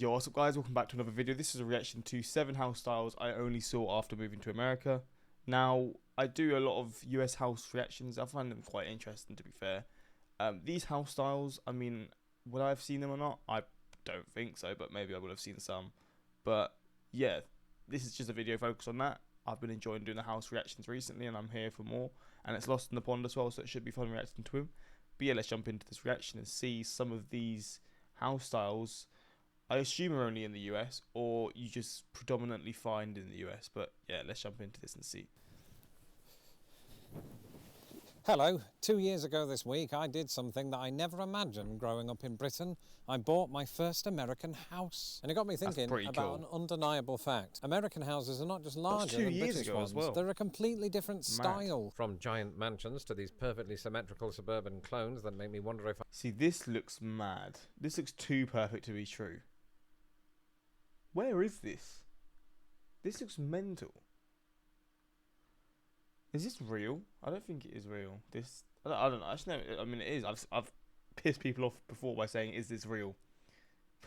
Yo, what's up guys, welcome back to another video. This is a reaction to 7 house styles I only saw after moving to America. Now, I do a lot of US house reactions. I find them quite interesting, to be fair. These house styles, I mean, would I have seen them or not? I don't think so, but maybe I would have seen some. But yeah, this is just a video focused on that. I've been enjoying doing the house reactions recently and I'm here for more. And it's Lost in the Pond as well, so it should be fun reacting to him. But yeah, let's jump into this reaction and see some of these house styles. I assume are only in the US, or you just predominantly find in the US. But yeah, let's jump into this and see. Hello. 2 years ago this week, I did something that I never imagined growing up in Britain. I bought my first American house. And it got me thinking about an undeniable fact. American houses are not just larger than British ones. They're a completely different style. From giant mansions to these perfectly symmetrical suburban clones that make me wonder if See, this looks mad. This looks too perfect to be true. Where is this? This looks mental. Is this real? I don't think it is real. I don't know. Actually, no, I mean, it is. I've pissed people off before by saying, is this real?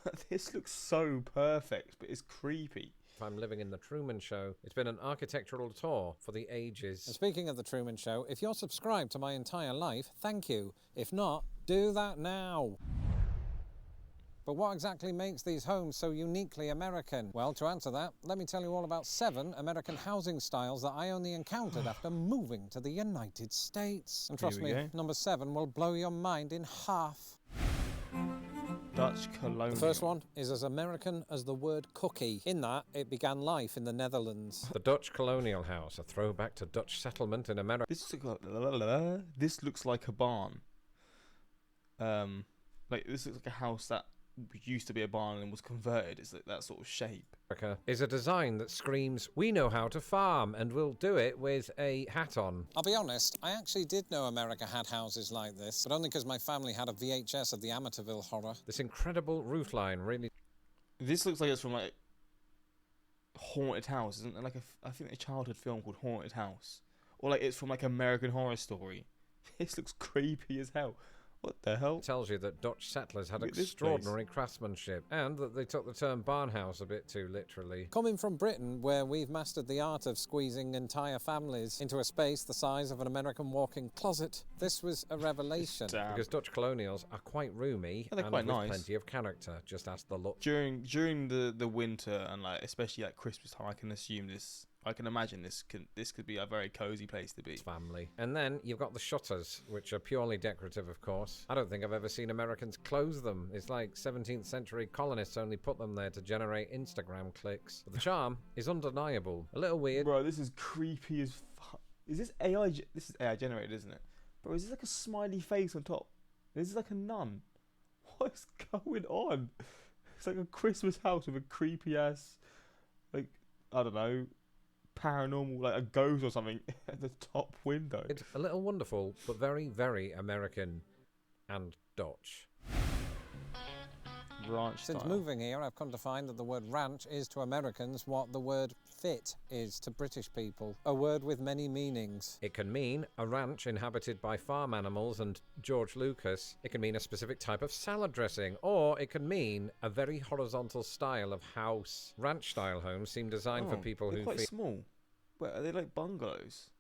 But this looks so perfect, but it's creepy. If I'm living in the Truman Show, it's been an architectural tour for the ages. And speaking of the Truman Show, if you're subscribed to my entire life, thank you. If not, do that now. But what exactly makes these homes so uniquely American? Well, to answer that, let me tell you all about 7 American housing styles that I only encountered after moving to the United States. And trust me, number 7 will blow your mind in half. Dutch Colonial. The first one is as American as the word cookie, in that it began life in the Netherlands. The Dutch Colonial House, a throwback to Dutch settlement in America. This looks like a barn. This looks like a house that used to be a barn and was converted. It's like that sort of shape. Is a design that screams, we know how to farm, and we'll do it with a hat on. I'll be honest, I actually did know America had houses like this, but only because my family had a VHS of the Amityville horror. This incredible roofline really... This looks like it's from like Haunted House, isn't it? Like I think a childhood film called Haunted House, or like it's from like American Horror Story. This looks creepy as hell. What the hell? It tells you that Dutch settlers had extraordinary craftsmanship, and that they took the term barnhouse a bit too literally. Coming from Britain, where we've mastered the art of squeezing entire families into a space the size of an American walk-in closet, this was a revelation. Because Dutch colonials are quite roomy and quite nice. Plenty of character. Just ask the look. During the winter and like especially at Christmas time, I can imagine this could be a very cozy place to be. Family. And then you've got the shutters, which are purely decorative, of course. I don't think I've ever seen Americans close them. It's like 17th century colonists only put them there to generate Instagram clicks. But the charm is undeniable. A little weird. Bro, this is creepy as fuck. Is this AI? This is AI generated, isn't it? Bro, is this like a smiley face on top? This is like a nun. What's going on? It's like a Christmas house with a creepy ass, like, I don't know, paranormal, like a ghost or something at the top window. It's a little wonderful, but very, very American and Dutch. Ranch Since style. moving here, I've come to find that the word ranch is to Americans what the word fit is to British people. A word with many meanings. It can mean a ranch inhabited by farm animals and George Lucas. It can mean a specific type of salad dressing, or it can mean a very horizontal style of house. Ranch-style homes seem designed for people who quite small. Wait, are they like bungalows?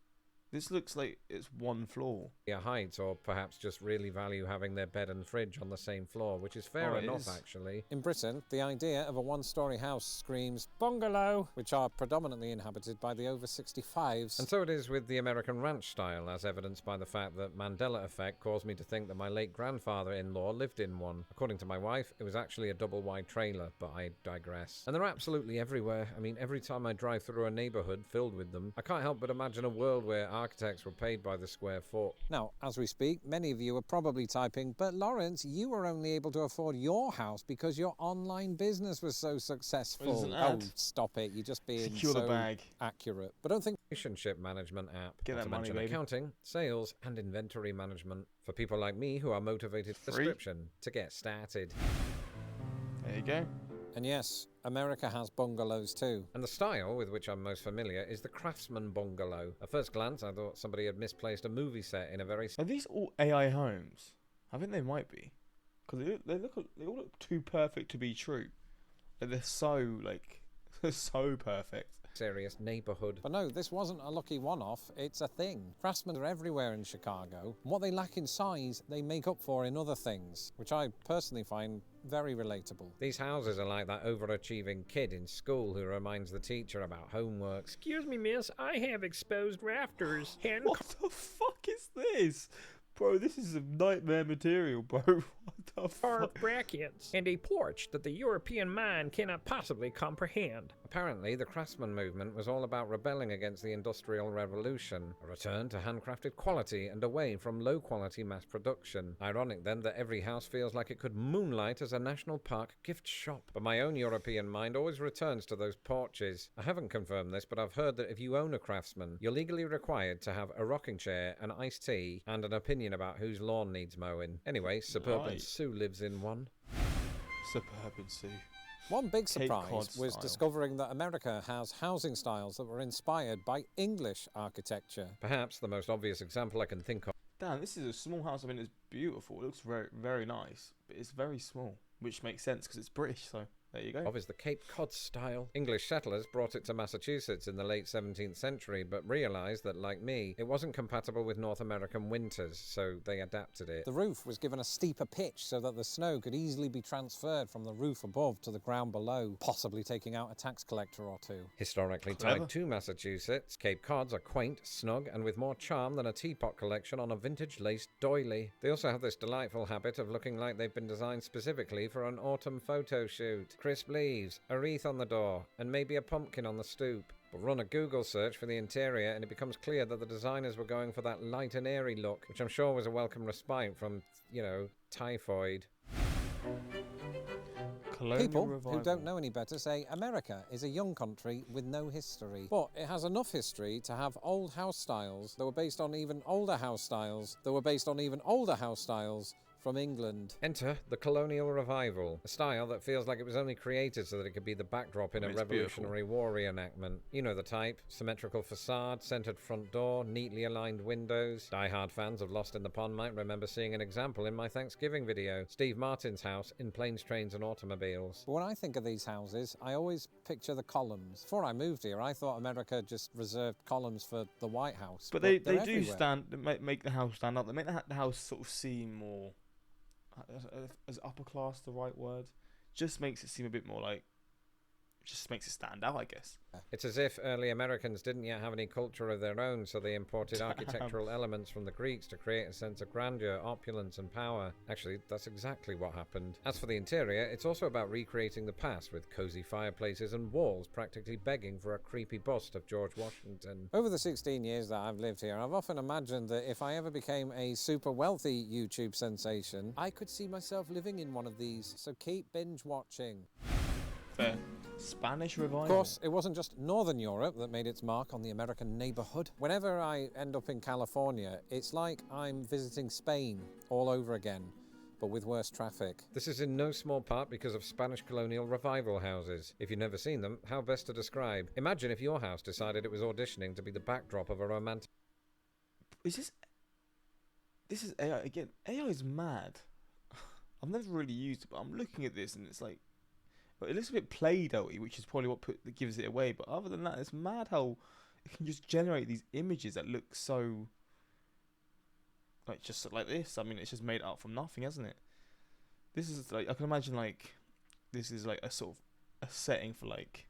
This looks like it's one floor. Yeah, heights, or perhaps just really value having their bed and fridge on the same floor, which is fair enough, actually. In Britain, the idea of a one-storey house screams bungalow, which are predominantly inhabited by the over 65s. And so it is with the American ranch style, as evidenced by the fact that Mandela effect caused me to think that my late grandfather-in-law lived in one. According to my wife, it was actually a double-wide trailer, but I digress. And they're absolutely everywhere. I mean, every time I drive through a neighbourhood filled with them, I can't help but imagine a world where architects were paid by the square foot. Now, as we speak, many of you are probably typing, but Lawrence, you were only able to afford your house because your online business was so successful. Oh, stop it. You're just being accurate. But don't think... Relationship management app. Get that money, baby. Accounting, sales, and inventory management. For people like me who are motivated for description to get started. There you go. And yes, America has bungalows too. And the style with which I'm most familiar is the craftsman bungalow. At first glance, I thought somebody had misplaced a movie set in a very... Are these all AI homes? I think they might be. Because they all look too perfect to be true. Like, they're so like so perfect. Serious neighbourhood. But no, this wasn't a lucky one-off, it's a thing. Craftsmen are everywhere in Chicago, and what they lack in size, they make up for in other things, which I personally find very relatable. These houses are like that overachieving kid in school who reminds the teacher about homework. Excuse me, miss, I have exposed rafters. What the fuck is this? Bro, this is some nightmare material, bro. What the Carved fuck? brackets, and a porch that the European mind cannot possibly comprehend. Apparently, the craftsman movement was all about rebelling against the Industrial Revolution, a return to handcrafted quality and away from low-quality mass production. Ironic, then, that every house feels like it could moonlight as a national park gift shop. But my own European mind always returns to those porches. I haven't confirmed this, but I've heard that if you own a craftsman, you're legally required to have a rocking chair, an iced tea, and an opinion about whose lawn needs mowing. Anyway, Suburban Right. Sue lives in one. Suburban Sue. One big Cape Cod surprise was style. discovering that America has housing styles that were inspired by English architecture. Perhaps the most obvious example I can think of. Damn, this is a small house. I mean, it's beautiful. It looks very, very nice, but it's very small, which makes sense because it's British. So there you go. Is the Cape Cod style. English settlers brought it to Massachusetts in the late 17th century, but realised that, like me, it wasn't compatible with North American winters, so they adapted it. The roof was given a steeper pitch so that the snow could easily be transferred from the roof above to the ground below, possibly taking out a tax collector or two. Historically Clever. tied to Massachusetts, Cape Cods are quaint, snug, and with more charm than a teapot collection on a vintage laced doily. They also have this delightful habit of looking like they've been designed specifically for an autumn photo shoot. Crisp leaves, a wreath on the door, and maybe a pumpkin on the stoop. But run a Google search for the interior and it becomes clear that the designers were going for that light and airy look, which I'm sure was a welcome respite from, typhoid. Colonial People Revival. who don't know any better say America is a young country with no history. But it has enough history to have old house styles that were based on even older house styles that were based on even older house styles from England. Enter the Colonial Revival, a style that feels like it was only created so that it could be the backdrop in a It's Revolutionary War reenactment. You know the type: symmetrical facade, centered front door, neatly aligned windows. Die-hard fans of Lost in the Pond might remember seeing an example in my Thanksgiving video, Steve Martin's house in Planes, Trains and Automobiles. But when I think of these houses, I always picture the columns. Before I moved here, I thought America just reserved columns for the White House. But they they're do everywhere. make the house stand up. They make the house sort of seem more. Is upper class the right word? Just makes it seem a bit more like. Just makes it stand out, I guess. It's as if early Americans didn't yet have any culture of their own, so they imported Damn. architectural elements from the Greeks to create a sense of grandeur, opulence and power. Actually, that's exactly what happened. As for the interior, it's also about recreating the past, with cozy fireplaces and walls practically begging for a creepy bust of George Washington. Over the 16 years that I've lived here, I've often imagined that if I ever became a super wealthy YouTube sensation, I could see myself living in one of these. So keep binge watching. Fair. Spanish Revival. Of course, it wasn't just Northern Europe that made its mark on the American neighborhood. Whenever I end up in California, it's like I'm visiting Spain all over again, but with worse traffic. This is in no small part because of Spanish Colonial Revival houses. If you've never seen them, how best to describe? Imagine if your house decided it was auditioning to be the backdrop of a romantic... Is this? This is AI again. AI is mad. I've never really used it, but I'm looking at this and it's like. But it looks a bit Play-Doh-y, which is probably what that gives it away. But other than that, it's mad how it can just generate these images that look so, like, just like this. I mean, it's just made up from nothing, hasn't it? This is like, I can imagine like, this is like a sort of a setting for like,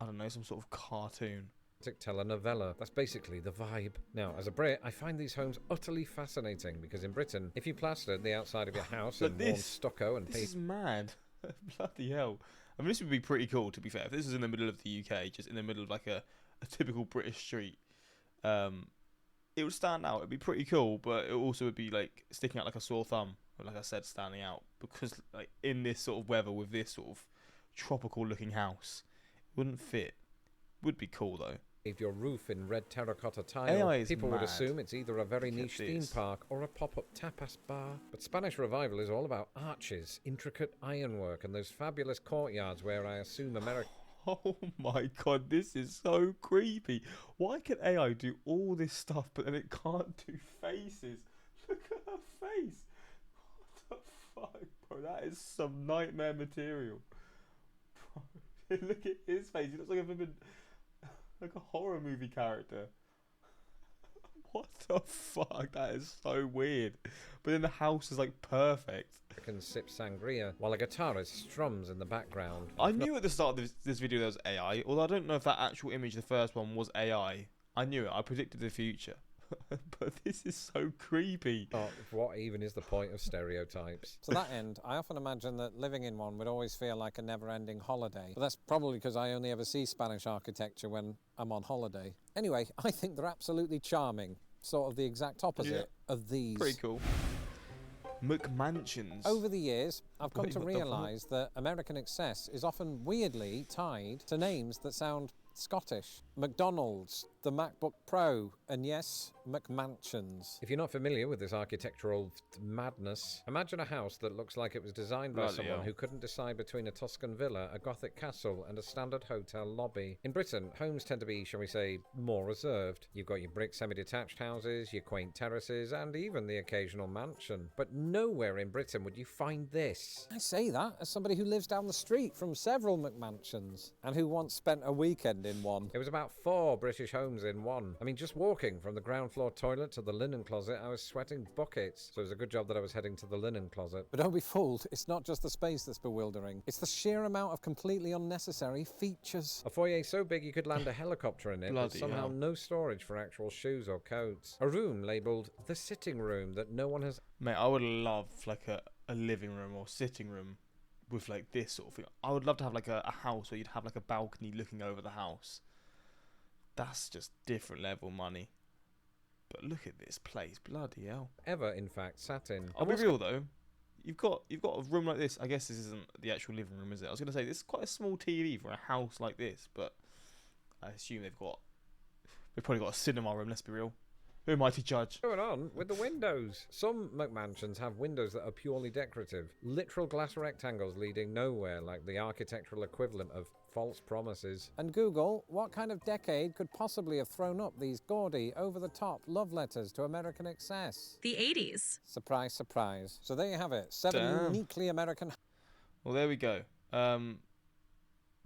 I don't know, some sort of cartoon. telenovela. That's basically the vibe. Now, as a Brit, I find these homes utterly fascinating because in Britain, if you plastered the outside of your house But in warm this- stucco and This paid... is mad. Bloody hell. I mean, this would be pretty cool, to be fair. If this was in the middle of the UK, just in the middle of like a typical British street, it would stand out. It'd be pretty cool, but it also would be like sticking out like a sore thumb. Like I said, standing out. Because like in this sort of weather with this sort of tropical looking house, it wouldn't fit. Would be cool though. your roof in red terracotta tile, AI is people would mad. assume it's either a very Look at niche theme this. park or a pop-up tapas bar. But Spanish Revival is all about arches, intricate ironwork, and those fabulous courtyards where I assume America... Oh my god, this is so creepy. Why can AI do all this stuff but then it can't do faces? Look at her face. What the fuck, bro? That is some nightmare material. Look at his face. He looks like like a horror movie character. What the fuck? That is so weird. But then the house is like perfect. Can sip sangria while a guitarist strums in the background. I knew at the start of this video there was AI, although I don't know if that actual image, the first one, was AI. I knew it. I predicted the future. But this is so creepy. Oh, what even is the point of stereotypes? To that end, I often imagine that living in one would always feel like a never-ending holiday. But that's probably because I only ever see Spanish architecture when I'm on holiday. Anyway, I think they're absolutely charming. Sort of the exact opposite of these. Pretty cool. McMansions. Over the years, I've come Wait, to what the fuck? realise that American excess is often weirdly tied to names that sound Scottish. McDonald's, the MacBook Pro, and yes, McMansions. If you're not familiar with this architectural madness, imagine a house that looks like it was designed by Bloody someone hell. who couldn't decide between a Tuscan villa, a Gothic castle, and a standard hotel lobby. In Britain, homes tend to be, shall we say, more reserved. You've got your brick semi-detached houses, your quaint terraces, and even the occasional mansion. But nowhere in Britain would you find this. I say that as somebody who lives down the street from several McMansions and who once spent a weekend in one. It was about 4 British homes in one. I mean, just walking from the ground floor toilet to the linen closet, I was sweating buckets. So it was a good job that I was heading to the linen closet. But don't be fooled, it's not just the space that's bewildering. It's the sheer amount of completely unnecessary features. A foyer so big you could land a helicopter in it, but Bloody somehow hell. no storage for actual shoes or coats. A room labelled the sitting room that no one has. Mate, I would love like a living room or sitting room with like this sort of thing. I would love to have like a house where you'd have like a balcony looking over the house. That's just different level money. But look at this place, bloody hell. Ever, in fact, sat in. I'll be real though. You've got a room like this. I guess this isn't the actual living room, is it? I was gonna say this is quite a small TV for a house like this, but I assume they've probably got a cinema room. Let's be real. Who am I to judge? Going on with the windows. Some McMansions have windows that are purely decorative. Literal glass rectangles leading nowhere, like the architectural equivalent of false promises. And Google, what kind of decade could possibly have thrown up these gaudy, over-the-top love letters to American excess? The 80s. Surprise, surprise. So there you have it. 7 Damn. uniquely American. Well, there we go.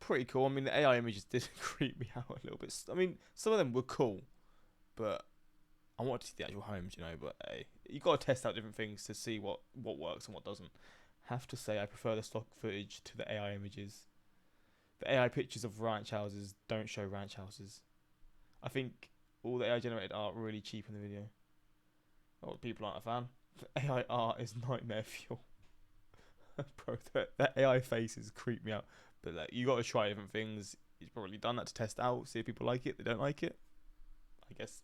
Pretty cool. I mean, the AI images did creep me out a little bit. I mean, some of them were cool, but I wanted to see the actual homes, you know. But hey, you got to test out different things to see what works and what doesn't. Have to say, I prefer the stock footage to the AI images. The AI pictures of ranch houses don't show ranch houses. I think all the AI generated art really cheap in the video. Oh, people aren't a fan. The AI art is nightmare fuel. Bro, the AI faces creep me out. But like, you got to try different things. He's probably done that to test out, see if people like it. They don't like it. I guess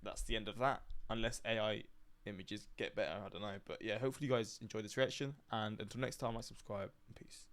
that's the end of that. Unless AI images get better, I don't know. But yeah, hopefully you guys enjoyed this reaction. And until next time, like, subscribe, and peace.